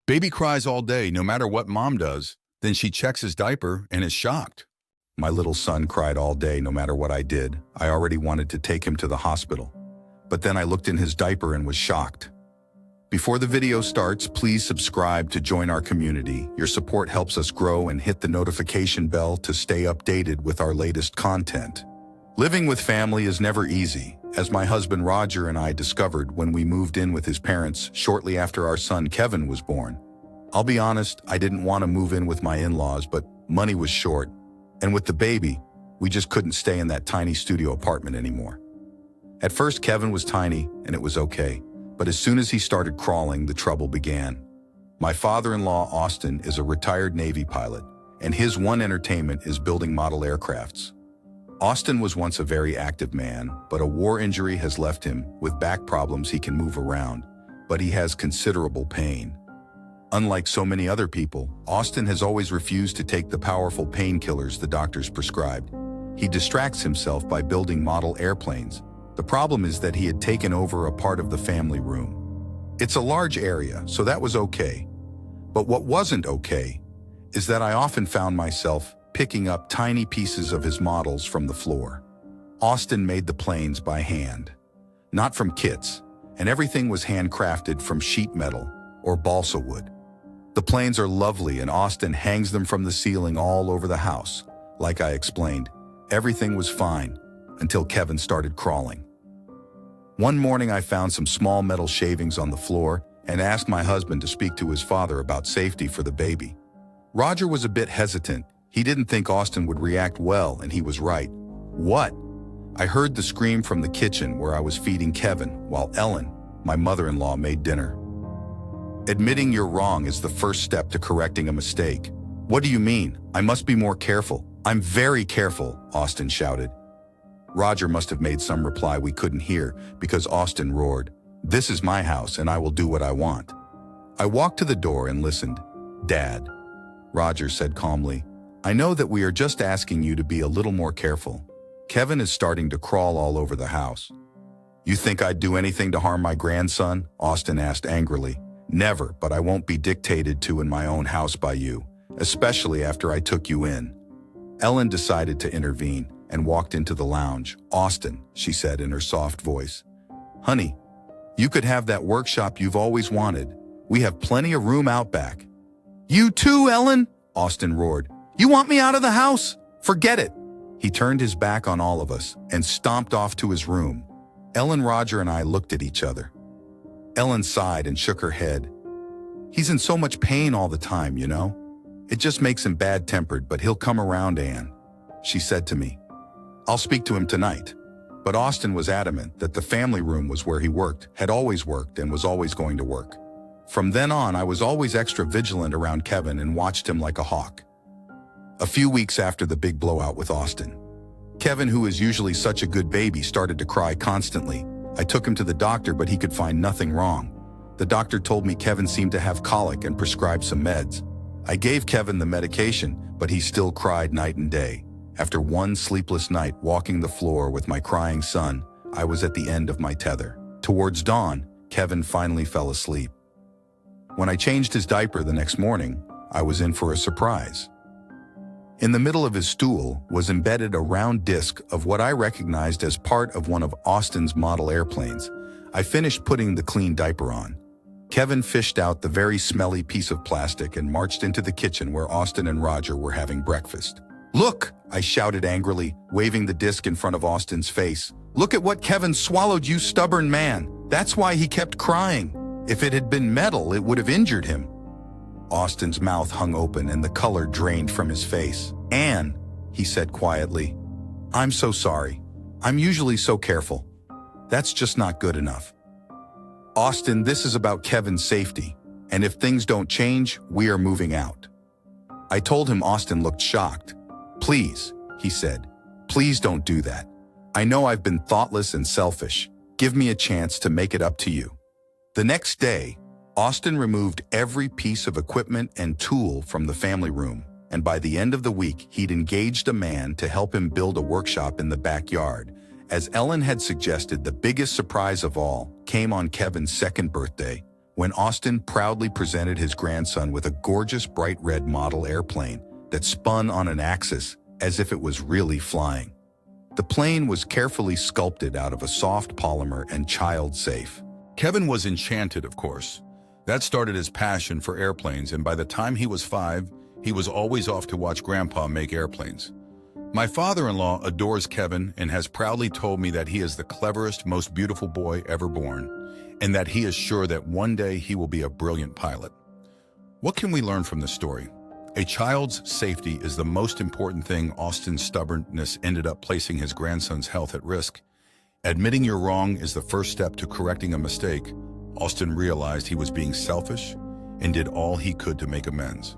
Baby cries all day, no matter what mom does. Then she checks his diaper and is shocked. My little son cried all day, no matter what I did. I already wanted to take him to the hospital. But then I looked in his diaper and was shocked. Before the video starts, please subscribe to join our community. Your support helps us grow, and hit the notification bell to stay updated with our latest content. Living with family is never easy, as my husband Roger and I discovered when we moved in with his parents shortly after our son Kevin was born. I'll be honest, I didn't want to move in with my in-laws, but money was short. And with the baby, we just couldn't stay in that tiny studio apartment anymore. At first, Kevin was tiny, and it was okay. But as soon as he started crawling, the trouble began. My father-in-law, Austin, is a retired Navy pilot, and his one entertainment is building model aircrafts. Austin was once a very active man, but a war injury has left him with back problems. He can move around, but he has considerable pain. Unlike so many other people, Austin has always refused to take the powerful painkillers the doctors prescribed. He distracts himself by building model airplanes. The problem is that he had taken over a part of the family room. It's a large area, so that was okay. But what wasn't okay is that I often found myself picking up tiny pieces of his models from the floor. Austin made the planes by hand, not from kits, and everything was handcrafted from sheet metal or balsa wood. The planes are lovely, and Austin hangs them from the ceiling all over the house. Like I explained, everything was fine until Kevin started crawling. One morning I found some small metal shavings on the floor and asked my husband to speak to his father about safety for the baby. Roger was a bit hesitant. He didn't think Austin would react well, and he was right. What? I heard the scream from the kitchen where I was feeding Kevin while Ellen, my mother-in-law, made dinner. Admitting you're wrong is the first step to correcting a mistake. What do you mean? I must be more careful. I'm very careful, Austin shouted. Roger must have made some reply we couldn't hear because Austin roared, "This is my house and I will do what I want." I walked to the door and listened. "Dad," Roger said calmly, "I know that we are just asking you to be a little more careful. Kevin is starting to crawl all over the house." "You think I'd do anything to harm my grandson?" Austin asked angrily. "Never, but I won't be dictated to in my own house by you, especially after I took you in." Ellen decided to intervene and walked into the lounge. "Austin," she said in her soft voice, "Honey, you could have that workshop you've always wanted. We have plenty of room out back." "You too, Ellen?" Austin roared. "You want me out of the house? Forget it." He turned his back on all of us and stomped off to his room. Ellen, Roger, and I looked at each other. Ellen sighed and shook her head. "He's in so much pain all the time, you know? It just makes him bad-tempered, but he'll come around, Anne," she said to me. "I'll speak to him tonight." But Austin was adamant that the family room was where he worked, had always worked, and was always going to work. From then on, I was always extra vigilant around Kevin and watched him like a hawk. A few weeks after the big blowout with Austin, Kevin, who is usually such a good baby, started to cry constantly. I took him to the doctor, but he could find nothing wrong. The doctor told me Kevin seemed to have colic and prescribed some meds. I gave Kevin the medication, but he still cried night and day. After one sleepless night walking the floor with my crying son, I was at the end of my tether. Towards dawn, Kevin finally fell asleep. When I changed his diaper the next morning, I was in for a surprise. In the middle of his stool was embedded a round disc of what I recognized as part of one of Austin's model airplanes. I finished putting the clean diaper on. Kevin fished out the very smelly piece of plastic and marched into the kitchen where Austin and Roger were having breakfast. "Look!" I shouted angrily, waving the disc in front of Austin's face. "Look at what Kevin swallowed, you stubborn man! That's why he kept crying. If it had been metal, it would have injured him." Austin's mouth hung open and the color drained from his face. "Anne," he said quietly, "I'm so sorry. I'm usually so careful. That's just not good enough. Austin, this is about Kevin's safety, and if things don't change, we are moving out." I told him. Austin looked shocked. "Please," he said, "please don't do that. I know I've been thoughtless and selfish. Give me a chance to make it up to you." The next day, Austin removed every piece of equipment and tool from the family room, and by the end of the week, he'd engaged a man to help him build a workshop in the backyard. As Ellen had suggested, the biggest surprise of all came on Kevin's second birthday. when Austin proudly presented his grandson with a gorgeous bright red model airplane that spun on an axis as if it was really flying. The plane was carefully sculpted out of a soft polymer and child-safe. Kevin was enchanted, of course. That started his passion for airplanes, and by the time he was 5, he was always off to watch Grandpa make airplanes. My father-in-law adores Kevin and has proudly told me that he is the cleverest, most beautiful boy ever born, and that he is sure that one day he will be a brilliant pilot. What can we learn from this story? A child's safety is the most important thing. Austin's stubbornness ended up placing his grandson's health at risk. Admitting you're wrong is the first step to correcting a mistake. Austin realized he was being selfish and did all he could to make amends.